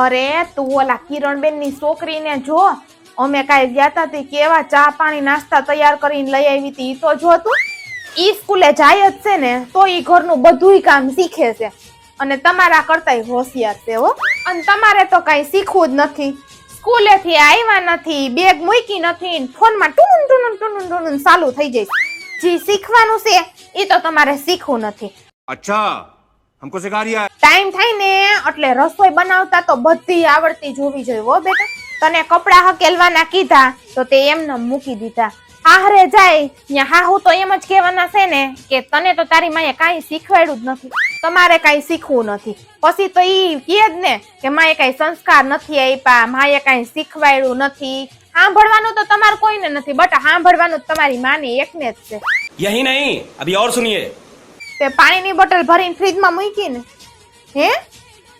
અરે તું ઓલા કિરણબેન ની છોકરીને જો, અમે કાઈ ગયા તા તે કેવા ચા પાણી નાસ્તા તૈયાર કરીને લઈ આવી હતી. ઈ તો જો તું, ઈ સ્કૂલે જાય જ છે ને તો ઈ ઘરનું બધુંય કામ શીખે છે અને તમારા કરતાય હોશિયાર છે હો. અને તમારે તો કઈ શીખવું જ નથી, સ્કૂલે થી આવ્યા નથી, બેગ મૂકી નથી, ફોનમાં ટુન ટુન ટુન ટુન ચાલુ થઈ જાય. જે શીખવાનું છે ઈ તો તમારે શીખવું નથી. અચ્છા, हमको सिखा रिया है. ટાઈમ થાય ને એટલે રસોઈ બનાવતા તો બધી આવડતી જોવી જોઈએ હો બેટા. તને કપડા હકેલવાના કીધા તો તે એમને મૂકી દીધા. હાહરે જાય ત્યાં હાહુ તો એમ જ કહેવાના છે ને કે તને તો તારી માએ કાંઈ શીખવાડ્યું જ નથી, તમારે કાંઈ શીખવું નથી. પછી તો ઈ કહે જ ને કે માએ કાંઈ સંસ્કાર નથી આપ્યા, માએ કાંઈ શીખવાડ્યું નથી. સાંભળવાનું તો તમારે કોઈને નથી બટ સાંભળવાનું તમારી માની એકને જ છે. यही नहीं, अभी और सुनिए. તે પાણીની બોટલ ભરીને ફ્રીજમાં મૂકીને હે?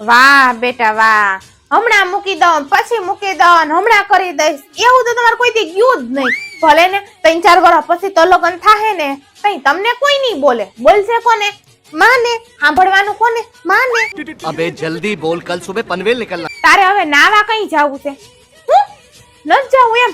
વાહ બેટા વાહ, હમણાં મૂકી દઉં પછી મૂકી દઉં હમણાં કરી દઈશ, એવું તો તમારે કોઈ દી ગયું જ નહીં. ભલે ને 3-4 વર્ષ પછી તો લગ્ન થાહે ને કઈ તમને કોઈ નહીં બોલે. બોલશે કોને? માને. સાંભળવાનું કોને? માને. अबे जल्दी बोल, कल सुबह पनवेल निकलना. તારે હવે નાવા કઈ જાવું છે? ન જાવું એમ?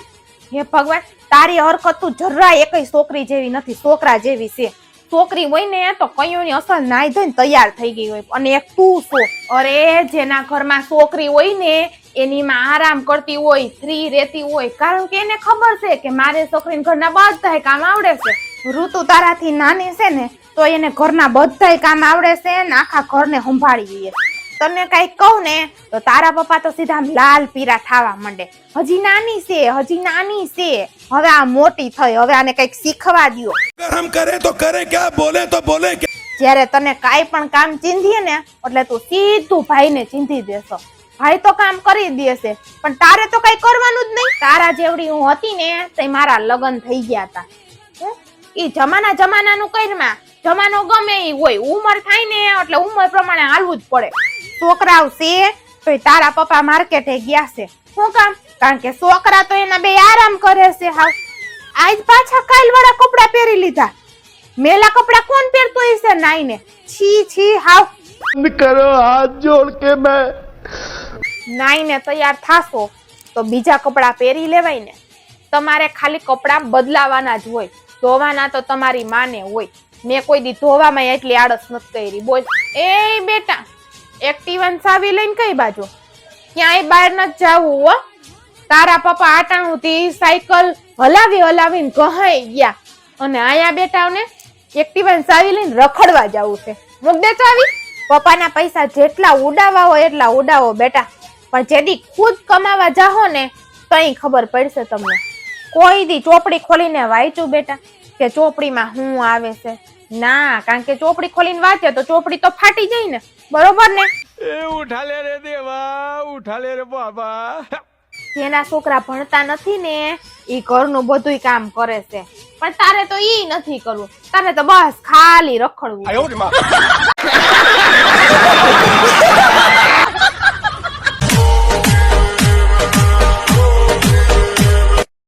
હે ભગવાન, તારી હરકત તું જરાય એકય છોકરી જેવી નથી, છોકરા જેવી છે. છોકરી હોય ને તો કયોની અસલ નાઈ ધોઈને તૈયાર થઈ ગઈ હોય અને એક તું છો. અરે જેના ઘરમાં છોકરી હોય ને એની માં આરામ કરતી હોય, ફ્રી રહેતી હોય, કારણ કે એને ખબર છે કે મારે છોકરીને ઘરના બધાય કામ આવડે છે. ઋતુ તારાથી નાની છે ને તો એને ઘરના બધાય કામ આવડે છે ને આખા ઘરને સંભાળી લે. તને કઈ કહું ને તો તારા પપ્પા તો સીધા લાલ પીરા થાવા માંડે. હજી નાની છે, હજી નાની છે, હવે આ મોટી થઈ, હવે આને કઈક શીખવા દ્યો. हम करे तो करे क्या, बोले तो बोले क्या. જ્યારે તને કાઈ પણ કામ ચીંધીએ ને એટલે તું સીધું ભાઈને ચીંધી દેશો. ભાઈ તો કામ કરી દેશે પણ તારે તો કઈ કરવાનું જ નહીં. તારા જેવડી હું હતી ને તે મારા લગ્ન થઈ ગયા હતા. ઈ જમાનાનું કઈમાં જમાનો ગમે ઈ હોય, ઉંમર થાય ને એટલે ઉંમર પ્રમાણે હાલવું જ પડે. છોકરાઓ છે તો તારા પપ્પા માર્કેટે ગયા છે. શું કામ? કારણ કે છોકરા તો એના બે આરામ કરે છે. હાવ આજ પાછા કાલ વાળા કપડા પહેરી લીધા. મેલા કપડા કોણ પહેરતો હશે નાઈને? છી છી હાવ. करो हाथ जोड़ के मैं. નાઈને તૈયાર થાશો તો બીજા કપડા પહેરી લેવાય ને. તમારે ખાલી કપડા બદલાવાના જ હોય, ધોવાના તો તમારી માને હોય. મેં કોઈ દી ધોવામાં એટલી આળસ નથી કરી. બોલ એ બેટા, એક્ટિવા ચાવી લઈને કઈ બાજુ? ક્યાંય બહાર નથી જાવું હો. તારા પપ્પા આટાણુંથી સાયકલ હલાવીને ગહાઈ ગયા અને આયા બેટાઓને એક્ટિવા ચાવી લઈને રખડવા જવું છે. મૂક દે ચાવી. પપ્પાના પૈસા જેટલા ઉડાવવા હોય એટલા ઉડાવો બેટા, પણ જેદી ખુદ કમાવા જાહો ને તઈ ખબર પડશે તમને. કોઈ દી ચોપડી ખોલીને વાંચ્યું બેટા કે ચોપડીમાં શું આવે છે? ના, કારણ કે ચોપડી ખોલીને વાંચે તો ચોપડી તો ફાટી જાય ને, બરોબર ને? उठा ले रे देवा, उठा ले रे बाबा. જેના છોકરા ભણતા નથી ને ઈ ઘરનું બધુંય કામ કરે છે, પણ તારે તો ઈ નથી કરવું. તારે તો બસ ખાલી રખડવું.